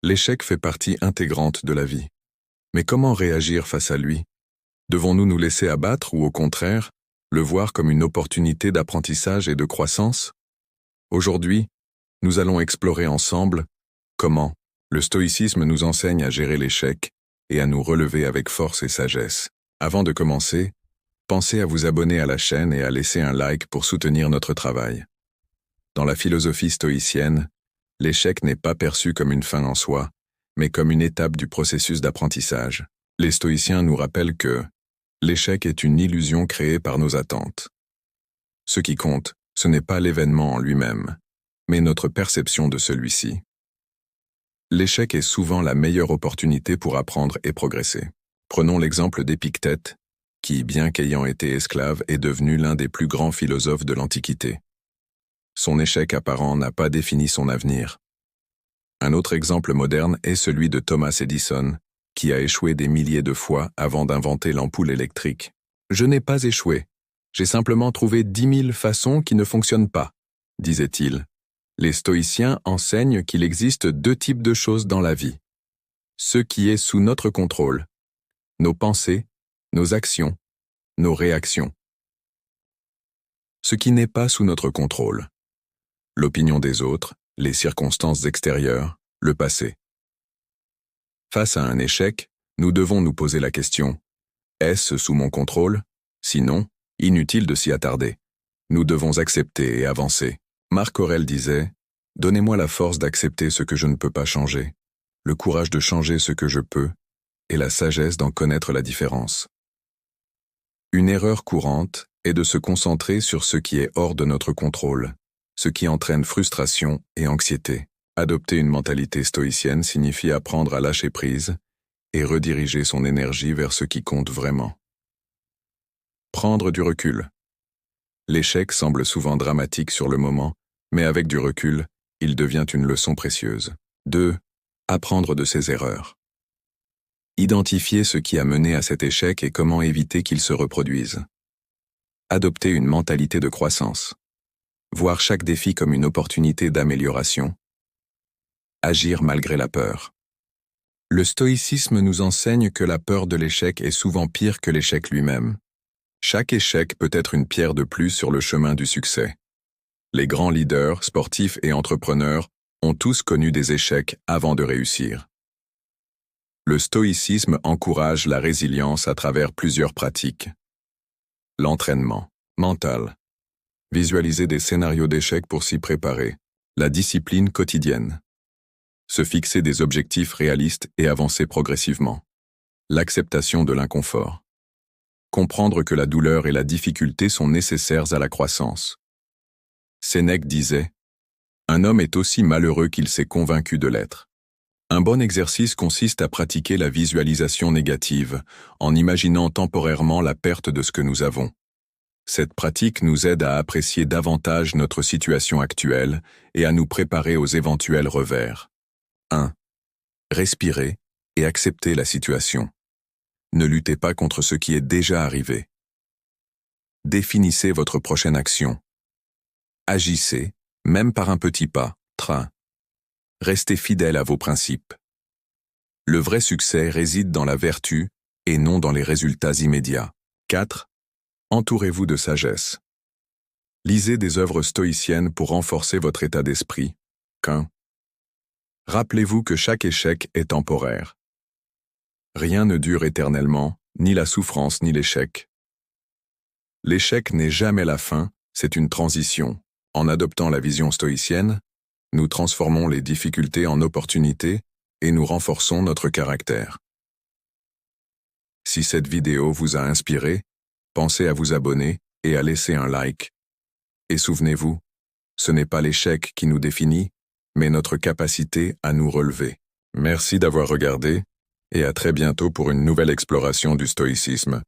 L'échec fait partie intégrante de la vie. Mais comment réagir face à lui? Devons-nous nous laisser abattre ou au contraire, le voir comme une opportunité d'apprentissage et de croissance? Aujourd'hui, nous allons explorer ensemble comment le stoïcisme nous enseigne à gérer l'échec et à nous relever avec force et sagesse. Avant de commencer, pensez à vous abonner à la chaîne et à laisser un like pour soutenir notre travail. Dans la philosophie stoïcienne, l'échec n'est pas perçu comme une fin en soi, mais comme une étape du processus d'apprentissage. Les stoïciens nous rappellent que l'échec est une illusion créée par nos attentes. Ce qui compte, ce n'est pas l'événement en lui-même, mais notre perception de celui-ci. L'échec est souvent la meilleure opportunité pour apprendre et progresser. Prenons l'exemple d'Épictète, qui, bien qu'ayant été esclave, est devenu l'un des plus grands philosophes de l'Antiquité. Son échec apparent n'a pas défini son avenir. Un autre exemple moderne est celui de Thomas Edison, qui a échoué des milliers de fois avant d'inventer l'ampoule électrique. « Je n'ai pas échoué. J'ai simplement trouvé 10 000 façons qui ne fonctionnent pas », disait-il. Les stoïciens enseignent qu'il existe deux types de choses dans la vie. Ce qui est sous notre contrôle, nos pensées, nos actions, nos réactions. Ce qui n'est pas sous notre contrôle, l'opinion des autres, les circonstances extérieures, le passé. Face à un échec, nous devons nous poser la question « Est-ce sous mon contrôle ? Sinon, inutile de s'y attarder. Nous devons accepter et avancer. » Marc Aurèle disait « Donnez-moi la force d'accepter ce que je ne peux pas changer, le courage de changer ce que je peux, et la sagesse d'en connaître la différence. » Une erreur courante est de se concentrer sur ce qui est hors de notre contrôle, ce qui entraîne frustration et anxiété. Adopter une mentalité stoïcienne signifie apprendre à lâcher prise et rediriger son énergie vers ce qui compte vraiment. Prendre du recul. L'échec semble souvent dramatique sur le moment, mais avec du recul, il devient une leçon précieuse. 2. Apprendre de ses erreurs. Identifier ce qui a mené à cet échec et comment éviter qu'il se reproduise. Adopter une mentalité de croissance. Voir chaque défi comme une opportunité d'amélioration. Agir malgré la peur. Le stoïcisme nous enseigne que la peur de l'échec est souvent pire que l'échec lui-même. Chaque échec peut être une pierre de plus sur le chemin du succès. Les grands leaders, sportifs et entrepreneurs ont tous connu des échecs avant de réussir. Le stoïcisme encourage la résilience à travers plusieurs pratiques. L'entraînement mental. Visualiser des scénarios d'échecs pour s'y préparer. La discipline quotidienne. Se fixer des objectifs réalistes et avancer progressivement. L'acceptation de l'inconfort. Comprendre que la douleur et la difficulté sont nécessaires à la croissance. Sénèque disait « Un homme est aussi malheureux qu'il s'est convaincu de l'être ». Un bon exercice consiste à pratiquer la visualisation négative, en imaginant temporairement la perte de ce que nous avons. Cette pratique nous aide à apprécier davantage notre situation actuelle et à nous préparer aux éventuels revers. 1. Respirez et acceptez la situation. Ne luttez pas contre ce qui est déjà arrivé. Définissez votre prochaine action. Agissez, même par un petit pas, train. Restez fidèle à vos principes. Le vrai succès réside dans la vertu et non dans les résultats immédiats. 4. Entourez-vous de sagesse. Lisez des œuvres stoïciennes pour renforcer votre état d'esprit. 5. Rappelez-vous que chaque échec est temporaire. Rien ne dure éternellement, ni la souffrance ni l'échec. L'échec n'est jamais la fin, c'est une transition. En adoptant la vision stoïcienne, nous transformons les difficultés en opportunités et nous renforçons notre caractère. Si cette vidéo vous a inspiré, pensez à vous abonner et à laisser un like. Et souvenez-vous, ce n'est pas l'échec qui nous définit, mais notre capacité à nous relever. Merci d'avoir regardé et à très bientôt pour une nouvelle exploration du stoïcisme.